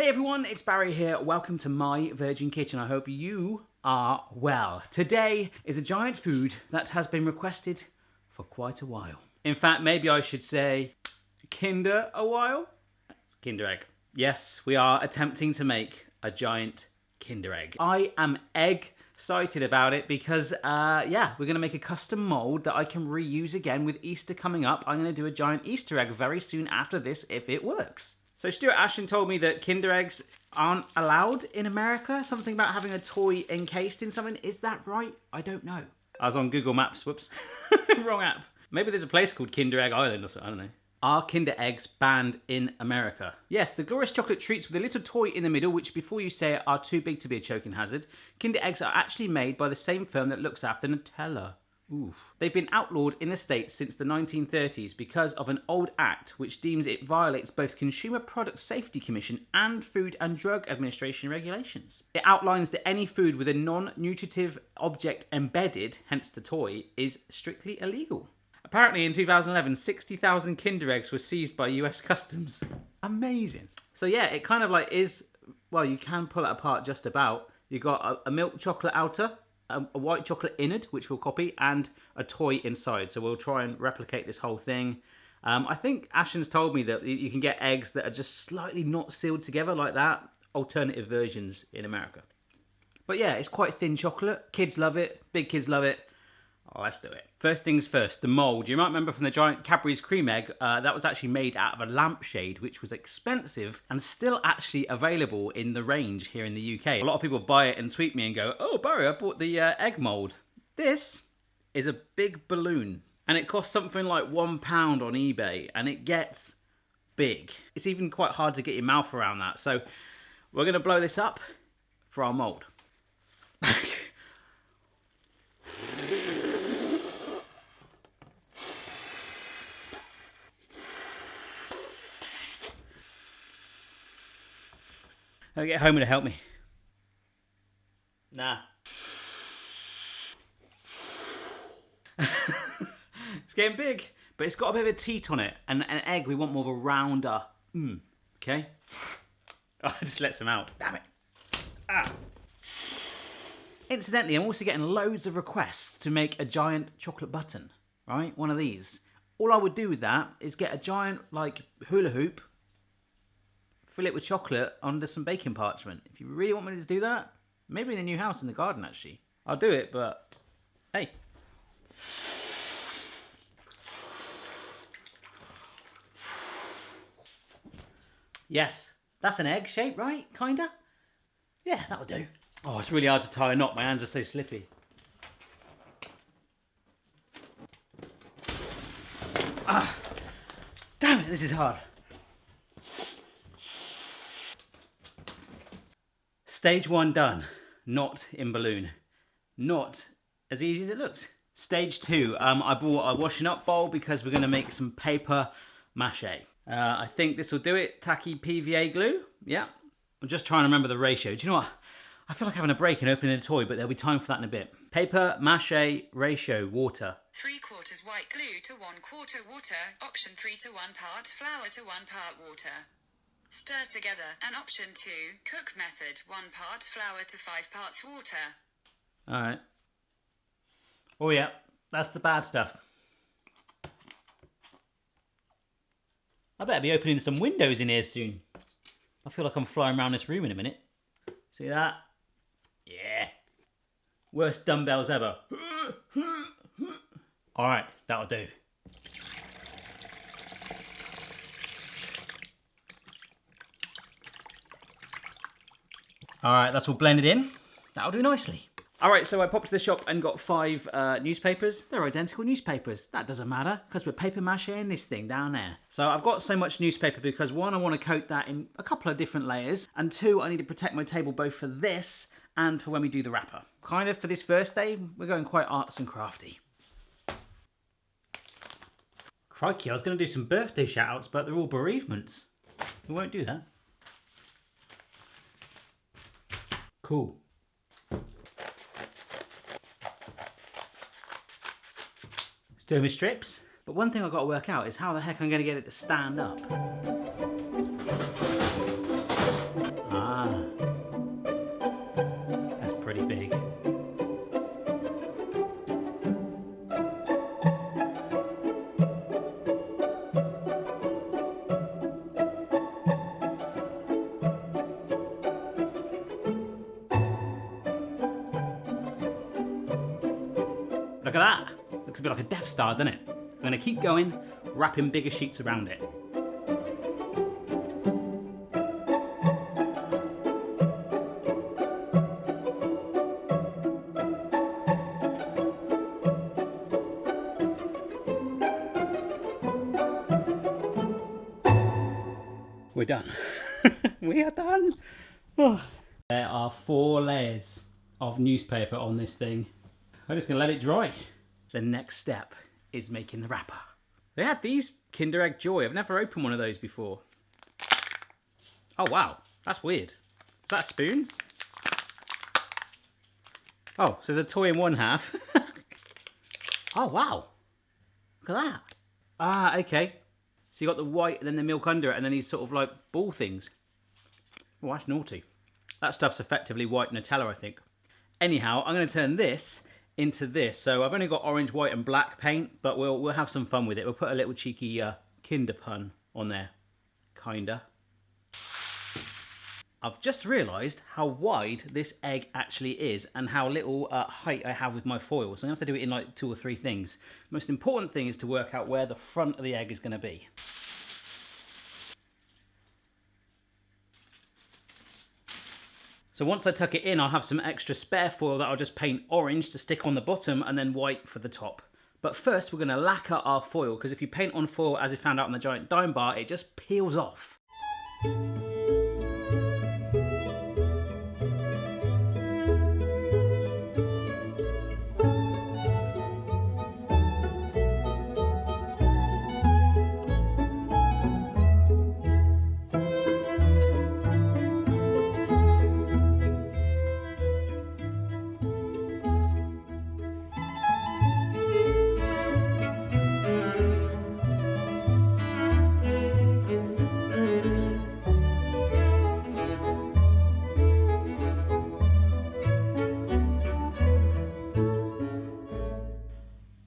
Hey everyone, it's Barry here. Welcome to My Virgin Kitchen. I hope you are well. Today is a giant food that has been requested for quite a while. In fact, maybe I should say Kinder a while? Kinder Egg. Yes, we are attempting to make a giant Kinder Egg. I am excited about it because, we're going to make a custom mold that I can reuse again with Easter coming up. I'm going to do a giant Easter egg very soon after this if it works. So Stuart Ashton told me that Kinder Eggs aren't allowed in America. Something about having a toy encased in something. Is that right? I don't know. I was on Google Maps. Whoops. Wrong app. Maybe there's a place called Kinder Egg Island or something. I don't know. Are Kinder Eggs banned in America? Yes, the glorious chocolate treats with a little toy in the middle, which before you say it are too big to be a choking hazard. Kinder Eggs are actually made by the same firm that looks after Nutella. Oof. They've been outlawed in the States since the 1930s because of an old act which deems it violates both Consumer Product Safety Commission and Food and Drug Administration regulations. It outlines that any food with a non-nutritive object embedded, hence the toy, is strictly illegal. Apparently in 2011, 60,000 Kinder Eggs were seized by US Customs. Amazing. So yeah, it kind of like is, well, you can pull it apart just about. You've got a milk chocolate outer, a white chocolate innard, which we'll copy, and a toy inside. So we'll try and replicate this whole thing. I think Ashton's told me that you can get eggs that are just slightly not sealed together like that. Alternative versions in America. But yeah, it's quite thin chocolate. Kids love it. Big kids love it. Oh, let's do it. First things first, the mould. You might remember from the giant Cadbury's cream egg, that was actually made out of a lampshade, which was expensive and still actually available in the range here in the UK. A lot of people buy it and tweet me and go, oh, Barry, I bought the egg mould. This is a big balloon and it costs something like £1 on eBay and it gets big. It's even quite hard to get your mouth around that. So we're going to blow this up for our mould. I'll get Homer to help me. Nah. It's getting big, but it's got a bit of a teat on it. And an egg, we want more of a rounder. Okay? Oh, I just let some out. Damn it. Ah. Incidentally, I'm also getting loads of requests to make a giant chocolate button. Right? One of these. All I would do with that is get a giant, like, hula hoop, fill it with chocolate under some baking parchment. If you really want me to do that, maybe in the new house in the garden, actually. I'll do it, but hey. Yes, that's an egg shape, right? Kinda? Yeah, that'll do. Oh, it's really hard to tie a knot. My hands are so slippy. Ah, damn it, this is hard. Stage 1 done, not in balloon. Not as easy as it looks. Stage 2, I bought a washing up bowl because we're gonna make some paper mache. I think this will do it. Tacky PVA glue, yeah. I'm just trying to remember the ratio. Do you know what? I feel like having a break and opening a toy, but there'll be time for that in a bit. Paper mache ratio, water. 3/4 white glue to 1/4 water. Option 3 to 1 part flour to 1 part water. Stir together. And option 2, cook method, 1 part flour to 5 parts water. All right. Oh yeah, that's the bad stuff. I better be opening some windows in here soon. I feel like I'm flying around this room in a minute. See that? Yeah. Worst dumbbells ever. All right, that'll do. All right, that's all blended in. That'll do nicely. All right, so I popped to the shop and got 5 newspapers. They're identical newspapers. That doesn't matter because we're paper macheing this thing down there. So I've got so much newspaper because 1, I want to coat that in a couple of different layers. And 2, I need to protect my table both for this and for when we do the wrapper. Kind of for this first day, we're going quite arts and crafty. Crikey, I was going to do some birthday shout outs, but they're all bereavements. We won't do that. Cool. Still my strips, but one thing I've got to work out is how the heck I'm going to get it to stand up. Look at that. Looks a bit like a Death Star, doesn't it? I'm going to keep going, wrapping bigger sheets around it. We're done. We are done. Oh. There are 4 layers of newspaper on this thing. I'm just going to let it dry. The next step is making the wrapper. They had these Kinder Egg Joy. I've never opened one of those before. Oh wow, that's weird. Is that a spoon? Oh, so there's a toy in one half. Oh wow, look at that. Ah, okay. So you got the white and then the milk under it and then these sort of like ball things. Oh, that's naughty. That stuff's effectively white Nutella, I think. Anyhow, I'm going to turn this into this. So I've only got orange, white and black paint, but we'll have some fun with it. We'll put a little cheeky Kinder pun on there. Kinda. I've just realised how wide this egg actually is and how little height I have with my foil. So I'm going to have to do it in like 2 or 3 things. The most important thing is to work out where the front of the egg is going to be. So once I tuck it in, I'll have some extra spare foil that I'll just paint orange to stick on the bottom and then white for the top. But first we're going to lacquer our foil, because if you paint on foil, as we found out on the Giant Dime Bar, it just peels off.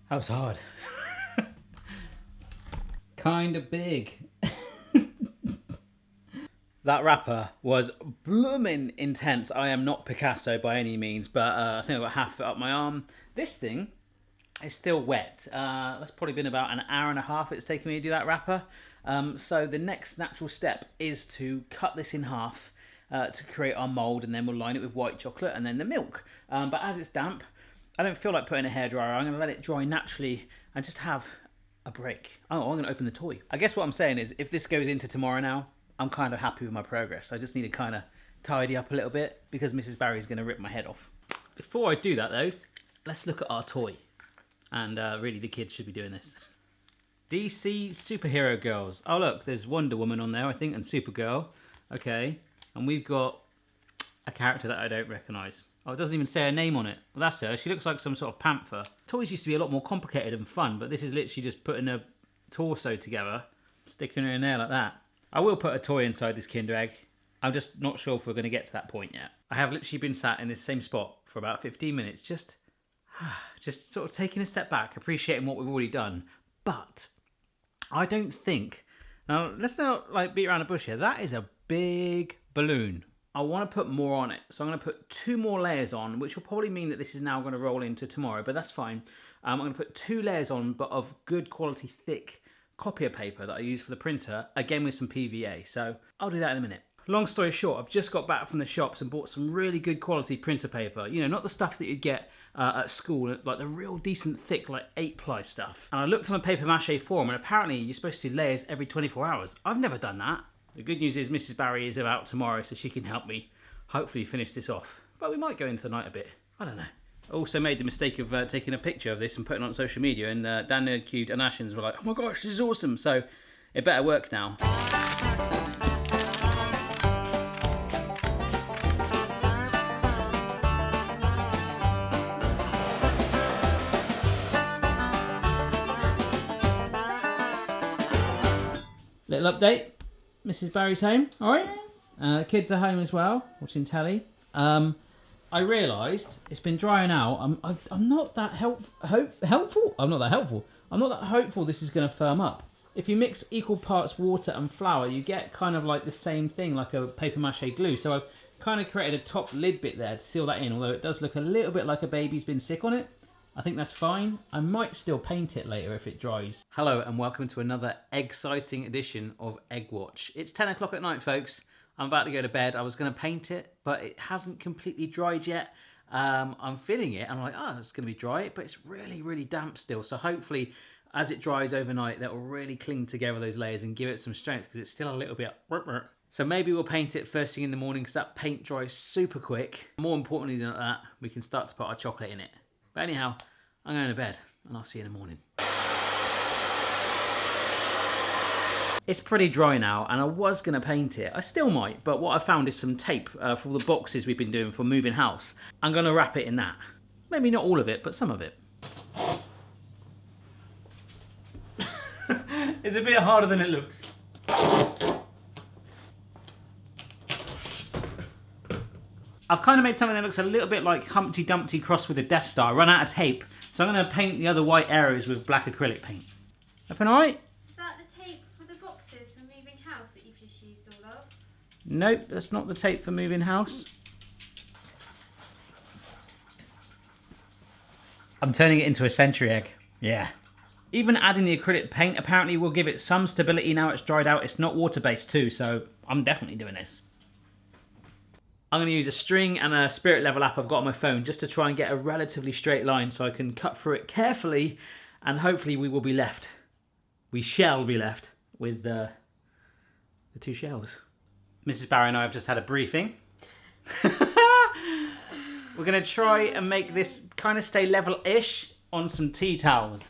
That was hard. Kinda big. That wrapper was blooming intense. I am not Picasso by any means, but I think I got half it up my arm. This thing is still wet. That's probably been about an hour and a half it's taken me to do that wrapper. So the next natural step is to cut this in half to create our mould, and then we'll line it with white chocolate and then the milk. But as it's damp, I don't feel like putting a hairdryer. I'm going to let it dry naturally and just have a break. Oh, I'm going to open the toy. I guess what I'm saying is, if this goes into tomorrow now, I'm kind of happy with my progress. I just need to kind of tidy up a little bit because Mrs. Barry's going to rip my head off. Before I do that though, let's look at our toy. And really the kids should be doing this. DC Superhero Girls. Oh look, there's Wonder Woman on there, I think, and Supergirl. Okay, and we've got a character that I don't recognise. Oh, it doesn't even say her name on it. Well, that's her. She looks like some sort of panther. Toys used to be a lot more complicated and fun, but this is literally just putting a torso together, sticking her in there like that. I will put a toy inside this Kinder Egg. I'm just not sure if we're going to get to that point yet. I have literally been sat in this same spot for about 15 minutes, just sort of taking a step back, appreciating what we've already done. But I don't think... Now, let's not like beat around the bush here. That is a big balloon. I want to put more on it. So I'm going to put 2 more layers on, which will probably mean that this is now going to roll into tomorrow, but that's fine. I'm going to put 2 layers on, but of good quality, thick copier paper that I use for the printer, again with some PVA. So I'll do that in a minute. Long story short, I've just got back from the shops and bought some really good quality printer paper. You know, not the stuff that you'd get at school, like the real decent thick, like 8-ply stuff. And I looked on a paper mache forum, and apparently you're supposed to do layers every 24 hours. I've never done that. The good news is Mrs. Barry is about tomorrow, so she can help me hopefully finish this off. But we might go into the night a bit. I don't know. I also made the mistake of taking a picture of this and putting it on social media, and Dan Nerdcubed and Ashens were like, oh my gosh, this is awesome. So it better work now. Little update. Mrs. Barry's home, all right? Kids are home as well, watching telly. I realised it's been drying out. I'm not that helpful. I'm not that helpful. I'm not that hopeful this is going to firm up. If you mix equal parts water and flour, you get kind of like the same thing, like a paper mache glue. So I've kind of created a top lid bit there to seal that in, although it does look a little bit like a baby's been sick on it. I think that's fine. I might still paint it later if it dries. Hello and welcome to another exciting edition of Egg Watch. It's 10 o'clock at night, folks. I'm about to go to bed. I was going to paint it, but it hasn't completely dried yet. I'm feeling it. I'm like, oh, it's going to be dry, but it's really, really damp still. So hopefully, as it dries overnight, that will really cling together those layers and give it some strength because it's still a little bit... So maybe we'll paint it first thing in the morning because that paint dries super quick. More importantly than that, we can start to put our chocolate in it. But anyhow, I'm going to bed and I'll see you in the morning. It's pretty dry now and I was going to paint it. I still might, but what I found is some tape for all the boxes we've been doing for moving house. I'm going to wrap it in that. Maybe not all of it, but some of it. It's a bit harder than it looks. I've kind of made something that looks a little bit like Humpty Dumpty crossed with a Death Star. I run out of tape, so I'm going to paint the other white areas with black acrylic paint. Everything alright? Is that the tape for the boxes for moving house that you've just used all of? Nope, that's not the tape for moving house. I'm turning it into a century egg. Yeah. Even adding the acrylic paint apparently will give it some stability now it's dried out. It's not water-based too, so I'm definitely doing this. I'm going to use a string and a spirit level app I've got on my phone just to try and get a relatively straight line so I can cut through it carefully and hopefully we will be left. We shall be left with the two shells. Mrs. Barry and I have just had a briefing. We're going to try and make this kind of stay level-ish on some tea towels.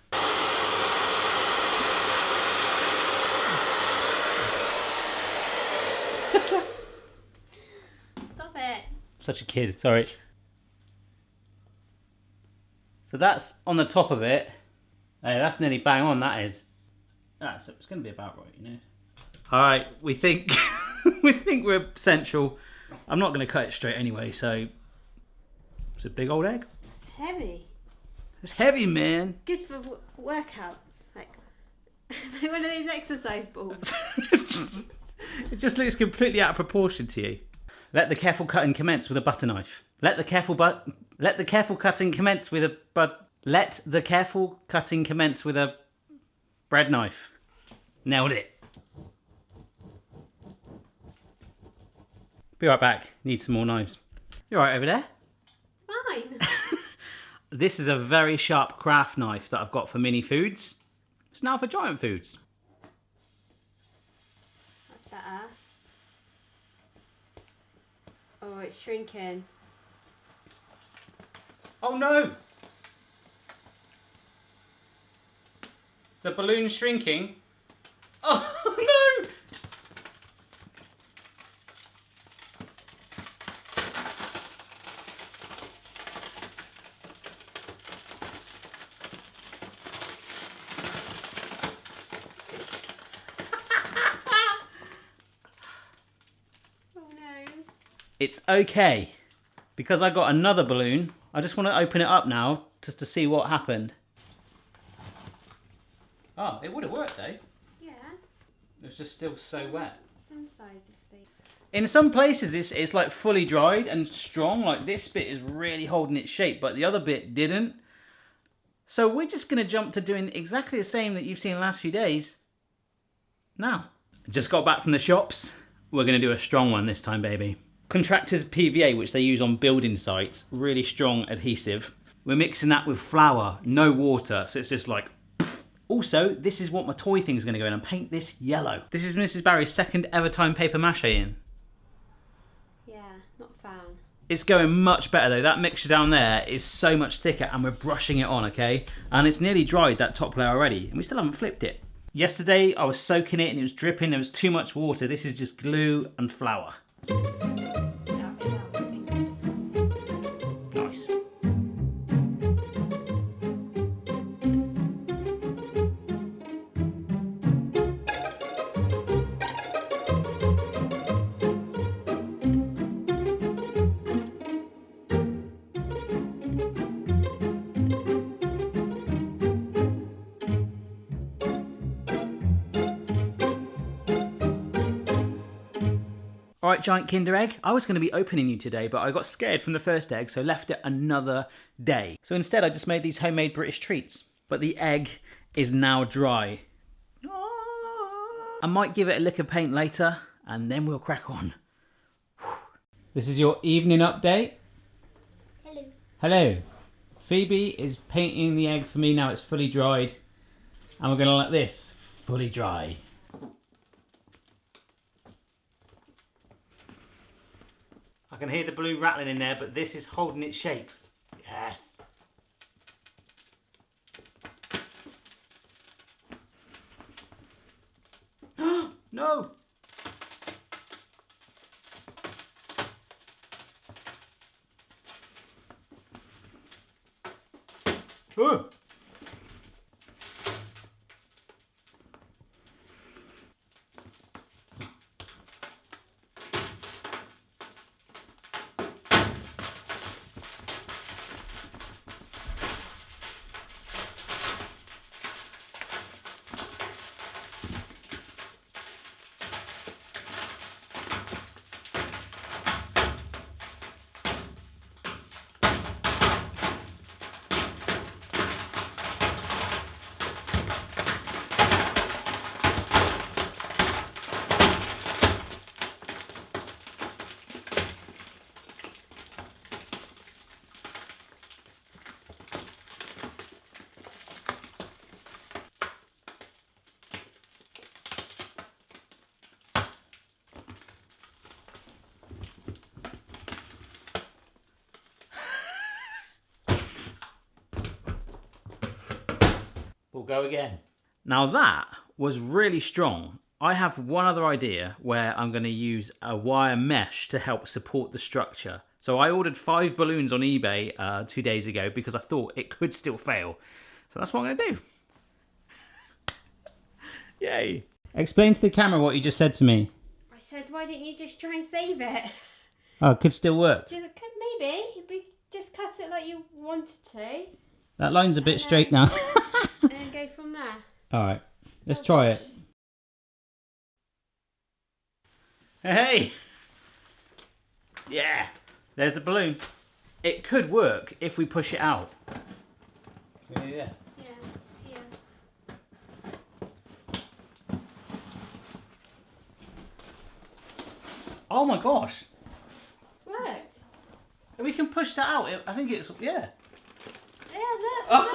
Such a kid, sorry. So that's on the top of it. Hey, that's nearly bang on, that is. Ah, so it's going to be about right, you know. All right, we think we think we're central. I'm not going to cut it straight anyway, so it's a big old egg. Heavy. It's heavy, man. Good for workout. Like one of those exercise balls. It just looks completely out of proportion to you. Let the careful cutting commence with a butter knife. Let the careful cutting commence with a bread knife. Nailed it. Be right back. Need some more knives. You alright over there? Fine. This is a very sharp craft knife that I've got for mini foods. It's now for giant foods. That's better. Oh, it's shrinking. Oh no! The balloon's shrinking. Oh no! It's okay, because I got another balloon. I just want to open it up now, just to see what happened. Oh, it would have worked though. Yeah. It's just still so wet. Some size of steak. In some places it's like fully dried and strong, like this bit is really holding its shape, but the other bit didn't. So we're just going to jump to doing exactly the same that you've seen the last few days. Now, just got back from the shops. We're going to do a strong one this time, baby. Contractors PVA, which they use on building sites, really strong adhesive. We're mixing that with flour, no water, so it's just like poof. Also, this is what my toy thing is going to go in and paint this yellow. This is Mrs. Barry's second ever time paper mache in. Yeah, not a fan. It's going much better though. That mixture down there is so much thicker and we're brushing it on, okay? And it's nearly dried, that top layer already, and we still haven't flipped it. Yesterday I was soaking it and it was dripping, there was too much water. This is just glue and flour. Nice. Right, giant Kinder Egg, I was going to be opening you today, but I got scared from the first egg, so left it another day. So instead, I just made these homemade British treats. But the egg is now dry. I might give it a lick of paint later, and then we'll crack on. This is your evening update. Hello. Hello. Phoebe is painting the egg for me now it's fully dried. And we're going to let this fully dry. I can hear the blue rattling in there, but this is holding its shape. Yes. No! Oh. We'll go again. Now that was really strong. I have one other idea where I'm going to use a wire mesh to help support the structure. So I ordered 5 balloons on eBay 2 days ago because I thought it could still fail. So that's what I'm going to do. Yay. Explain to the camera what you just said to me. I said, why didn't you just try and save it? Oh, it could still work. Maybe. Just cut it like you wanted to. That line's a bit straight now. And then go from there. Alright, let's try it. Hey! Yeah, there's the balloon. It could work if we push it out. Yeah. Yeah, it's here. Oh my gosh! It's worked. We can push that out. I think it's, yeah. Yeah, look.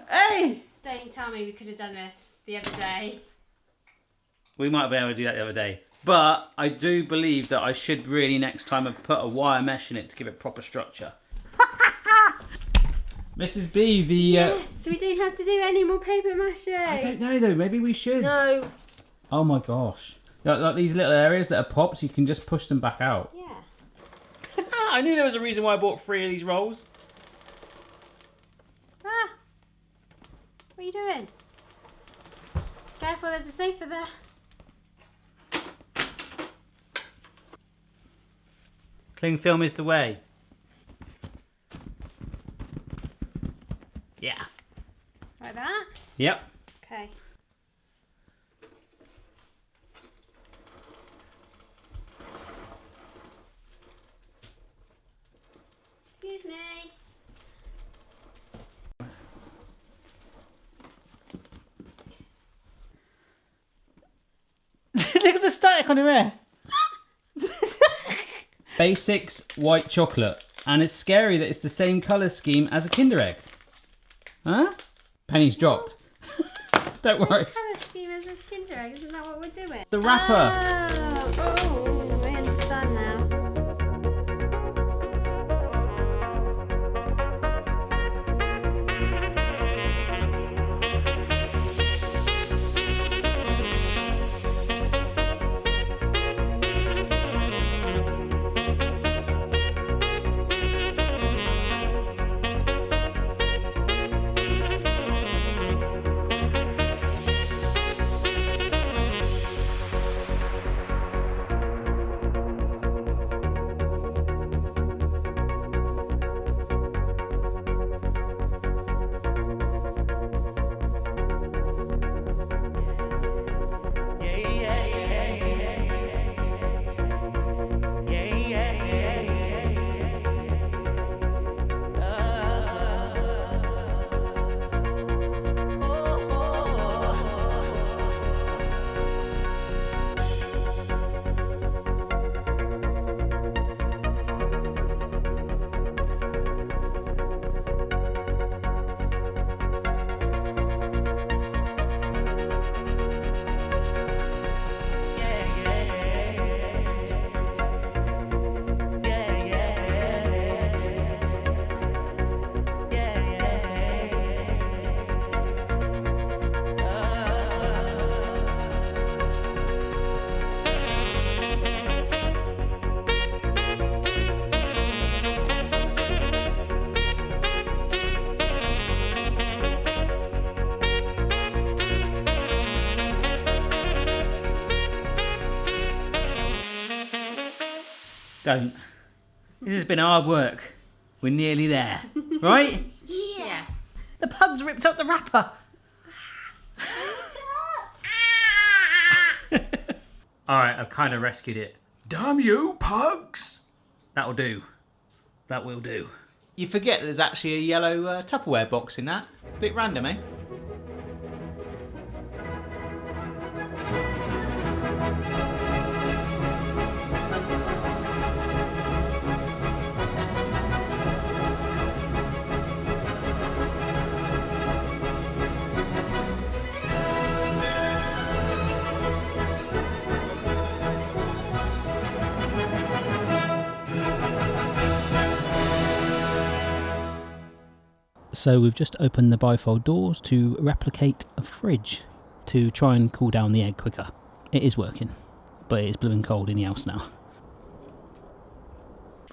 Hey! Don't tell me we could have done this the other day. We might be able to do that the other day. But I do believe that I should really next time have put a wire mesh in it to give it proper structure. Mrs. B, the... Yes, we don't have to do any more paper mache. I don't know though, maybe we should. No. Oh my gosh. Like these little areas that are pops, you can just push them back out. Yeah. I knew there was a reason why I bought 3 of these rolls. Ah. What are you doing? Careful, there's a sofa there. Cling film is the way. Yeah. Like that? Yep. Okay. Excuse me. Look at the static on your hair. Basics white chocolate. And it's scary that it's the same colour scheme as a Kinder Egg. Huh? Penny's dropped. Don't worry. Colour scheme as this Kinder Egg, isn't that what we're doing? The wrapper. Oh, I understand now. Don't. This has been hard work. We're nearly there. Right? Yes. The pug's ripped up the wrapper. Alright, I've kind of rescued it. Damn you, pugs! That'll do. That will do. You forget there's actually a yellow Tupperware box in that. Bit random, eh? So we've just opened the bifold doors to replicate a fridge to try and cool down the egg quicker. It is working, but it is blue and cold in the house now.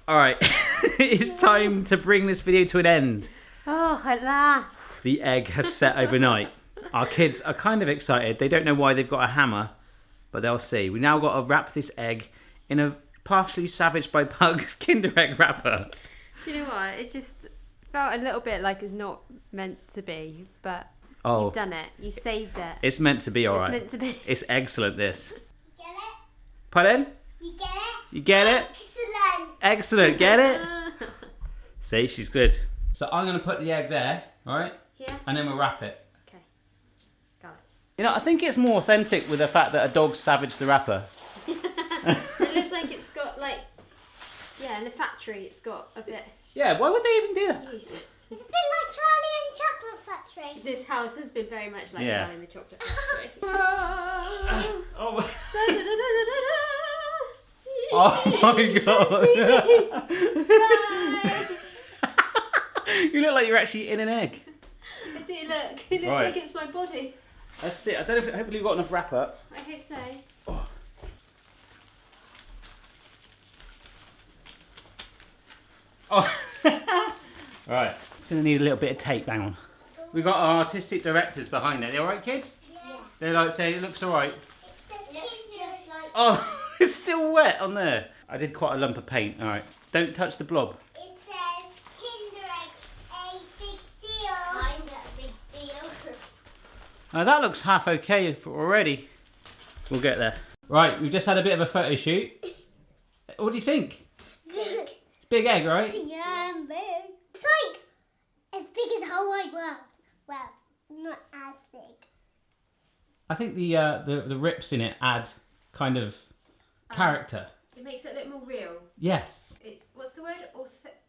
Alright, it's time to bring this video to an end. Oh, at last. The egg has set overnight. Our kids are kind of excited. They don't know why they've got a hammer, but they'll see. We now got to wrap this egg in a partially savaged by pugs Kinder Egg wrapper. Do you know what? It just felt a little bit like it's not meant to be, but you've done it. You've saved it. It's meant to be, alright. It's meant to be. It's excellent, this. Get it? Pardon? You get it? You get it? Excellent. Excellent, get it? See, she's good. So I'm going to put the egg there, alright? Yeah. And then we'll wrap it. Okay. Got You know, I think it's more authentic with the fact that a dog savaged the wrapper. it. It looks like it's got like, yeah, in the factory it's got a bit Yeah, why would they even do that? used. It's a bit like Charlie and Chocolate Factory. This house has been very much like Yeah. Charlie in the Chocolate Factory. Oh, Da, da, da, da, da, da. oh my god. Bye. You look like you're actually in an egg. I do look. It looks Right. like it's my body. Let's see. I don't know if hopefully you've got enough wrapper. I hope so. Oh. Oh. Right. It's going to need a little bit of tape. Hang on. We've got our artistic directors behind there. They all right, kids? Yeah. They're like saying it looks all right. It's just like Oh, it's still wet on there. I did quite a lump of paint. All right. Don't touch the blob. it says Kinder Egg, a big deal. Kinda a big deal. Now that looks half okay already. We'll get there. Right, we've just had a bit of a photo shoot. What do you think? It's a big egg, right? Yeah, big. It's like as big as the whole wide world. Well, not as big. I think the rips in it add kind of character. It makes it look more real. Yes. It's, what's the word?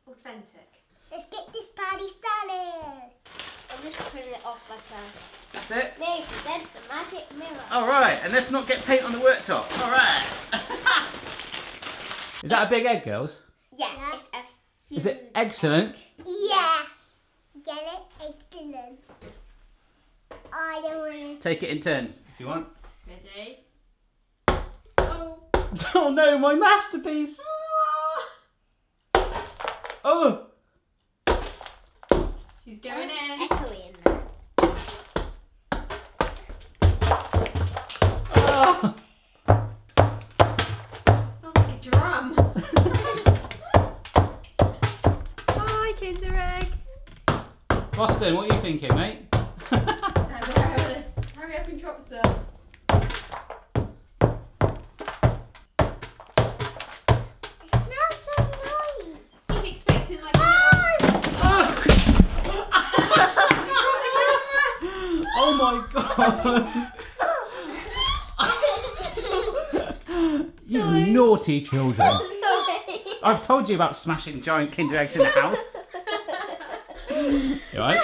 Authentic. Let's get this party started. I'm just putting it off like a... That's it. Mary presents the magic mirror. All right, and let's not get paint on the worktop. All right. Is that a big egg, girls? Yeah, it's a Is it excellent? yes. Get it? Excellent. I don't want to. Take it in turns if you want. Ready? Oh. Oh no, my masterpiece. Oh. She's going in. Echoey in there. Oh. Sounds like a drum. Hi, Kinder Egg. Boston, what are you thinking, mate? Hurry up and drop some. It smells so nice. Keep expecting like a Oh my god! You naughty children. I've told you about smashing giant Kinder Eggs in the house. You alright?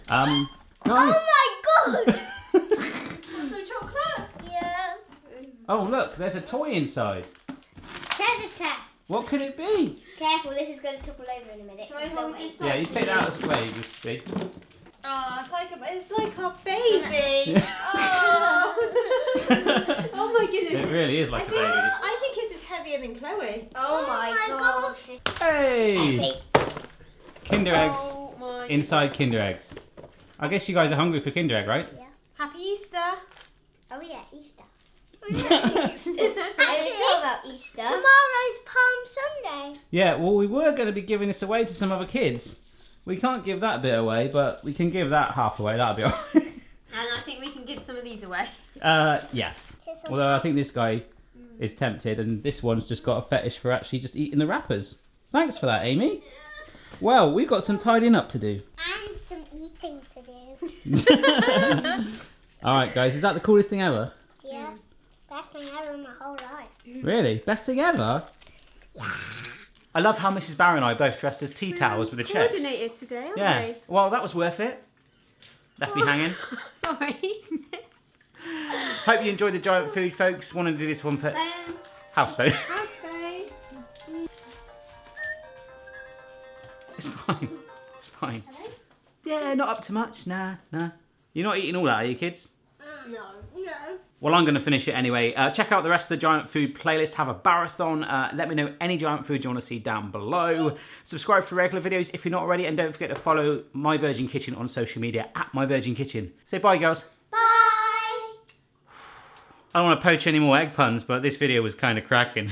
Nice. Oh my god! Want some chocolate? Yeah. Oh look, there's a toy inside. Treasure chest. What could it be? Careful, this is going to topple over in a minute. Shall I hold this Yeah, you take that out of the way, you see. Oh, it's like our baby. Oh. Oh my goodness. It really is like a baby. I think this is heavier than Chloe. Oh my gosh. Hey! Kinder Eggs Oh my. inside Kinder Eggs. I guess you guys are hungry for Kinder Egg, right? Happy Easter. Oh yeah, Easter. Actually, about Easter. Tomorrow's Palm Sunday. Yeah, well, we were going to be giving this away to some other kids. We can't give that bit away, but we can give that half away. That'll be all right. And I think we can give some of these away. Yes. Although I think this guy is tempted, and this one's just got a fetish for actually just eating the wrappers. Thanks for that, Amy. Well, we've got some tidying up to do. And some eating to do. All right, guys, is that the coolest thing ever? Yeah. Best thing ever in my whole life. Really? Best thing ever? I love how Mrs. Barrow and I both dressed as tea towels with the checks. Coordinated today, aren't Yeah. we? Well, that was worth it. Left me hanging. Sorry. Hope you enjoyed the giant food, folks. Want to do this one for house food. House phone. It's fine. It's fine. Yeah, not up to much. Nah. You're not eating all that, are you, kids? No. Well, I'm going to finish it anyway. Check out the rest of the Giant Food playlist. Have a marathon. Let me know any Giant Food you want to see down below. Subscribe for regular videos if you're not already. And don't forget to follow My Virgin Kitchen on social media at My Virgin Kitchen. Say bye, girls. Bye. I don't want to poach any more egg puns, but this video was kind of cracking.